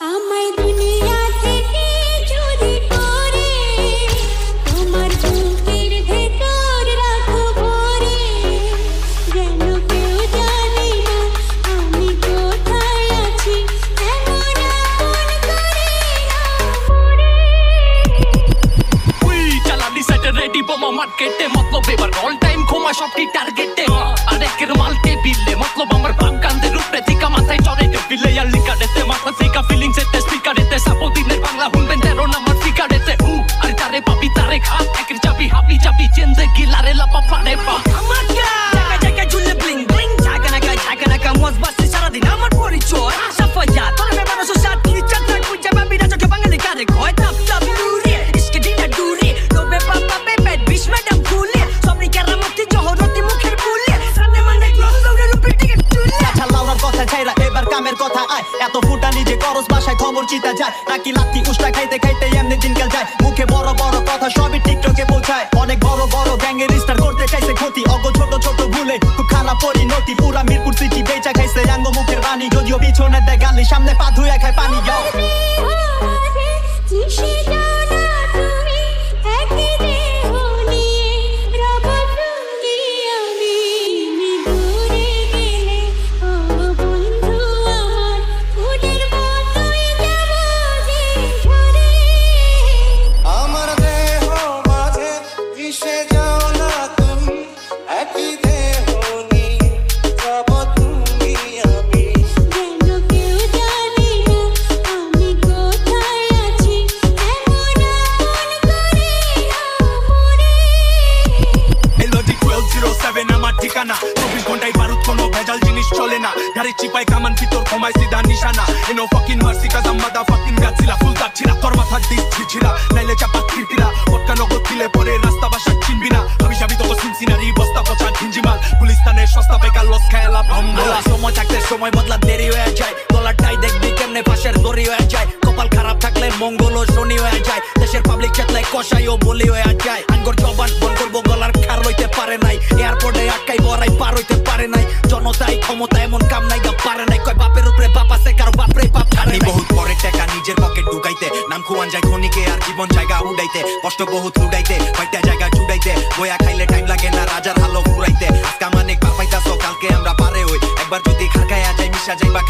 আমায় দুনিয়া থেকে যদি করে তোমার বুকের ভেতর রাখো ভরে, যেন কেউ জানে না আমি কোথায় আছি, এমন আপন করে না মরে। উই চালানি সেটে রেডি বোমা মার্কেটে, মতলব এবার অল টাইম ঘুমা সবটি টার্গেটে। আরেকের মাল টেবিলে মতলব আমার বাপ কান্দের উপরে থিকা মাথায় চড়ে টেবিলে। আর লিকারেতে মাথা থেকে ফিলিংস এতে স্পিকারেতে, সাপোদিনের বাংলা শুনবেন 13 নাম্বার ফিকারেতে। আর তারে পাবি তারে খা, একের চাবি হাবি চাবি চেন্দে গিলারে লাপা পারে পা। আমার জায়গা জায়গায় ঝুলে ব্লিং ব্লিং, ঝাঁকা নাকা মজ বাসছে সারাদিন আমার পরিচয়। সাফাইয়া তোর মে মানুষ সাথী চাটা কুজা বাবি না চোখে বাঙালি কারে কয় তাপ তাপ দূরে ইসকে দিনা দূরে তোবে পাপা পেপে বিশ ম্যাডাম ফুলে সবনি কেরামতি জহরতি মুখের ফুলে সামনে মানে গ্লাস লাউরের উপর টিকে তুলে। আচ্ছা লাউরার কথা ছাইরা এবার কামের কথা আয়, এত ফুটা নিজে করস বাসায় খবর চিতা যায় নাকি লাত্তি উষ্টা খাইতে খাইতে এমনি দিনকাল যায়। মুখে বড় বড় কথা সবই টিকটকে পৌঁছায়, অনেক বড় বড় গ্যাংয়ের স্টার করতে চাইছে ক্ষতি, অগ ছোট ছোট ভুলে খুব খারাপ পরিণতি। পুরা মিরপুর সিটি বেচা খাইছে রাঙ্গ মুখের রানী, যদিও পিছনে দেয় গালি সামনে পা ধুয়ে খায় পানি। মিশে যাও না তুমি একই দেহ নিয়ে, রব সঙ্গী আমি দূরে গেলে। ও বন্ধু আমার ফুলের মতোই যাব যে ঝরে। আমার দেহ মাঝে মিশে যাও না তুমি, একই দেহ নিয়ে যাব তুমি আমি। যেন কেউ জানে না আমি কোথায় আছি, এমন আপন করে না মরে। এলওডি 1207 আমার ঠিকানা, 24 ঘন্টায় বারুদ কোনো ভেজাল জিনিস চলে না। ধারে চিপাই কামান ভিতর ঘুমাই সিধা নিশানা, এনো ফাকিং মার্সি কাজ আমাদা ফাকিং গাছিলা ফুল তাছিলা তোর মাথার দিক ছিছিলা নাইলে চাপা খিরকিরা পটকা নগদ দিলে পরে রাস্তা বাসা চিনবি না। আমি যাবি তো সিনসিনারি বস্তা পচা ঘিঞ্জিমাল, পুলিশতানের সস্তা বেকার লস খেলা ভম্বলা। সময় থাকতে সময় বদলা দেরি হয়ে যায়, গলাটাই দেখবি কেমনে ফাঁসের দড়ি হয়ে যায়। কপাল খারাপ থাকলে মঙ্গল ও শনি হয়ে যায়, দেশের পাবলিক চেতলে কষাই ও বলি হয়ে যায়। আঙ্গুর জবান বন করবো গলার খার লইতে পারে নাই, এয়ারপোর্টে আটকাই বড়াই পার হইতে পারে নাই। জনতাই ক্ষমতা এমন কাম নাই গা পারে নাই, কয় বাপের উপরে বাপ আছে কারো বাপরে বাপ ছাড়ে নাই। বহুত পরে টাকা নিজের পকেট ঢুকাইতে, নাম খুয়ান যায় খনিকে আর জীবন জায়গা উড়াইতে। কষ্ট বহুত লুডাইতে কয়টা জায়গা জুড়াইতে, বয়া খাইলে টাইম লাগে না রাজার হালো ফুরাইতে। আজকা মানে পার পাইতাছো কালকে আমরা পারে হই, একবার যদি খারকায়া যাই মিশা যাইবা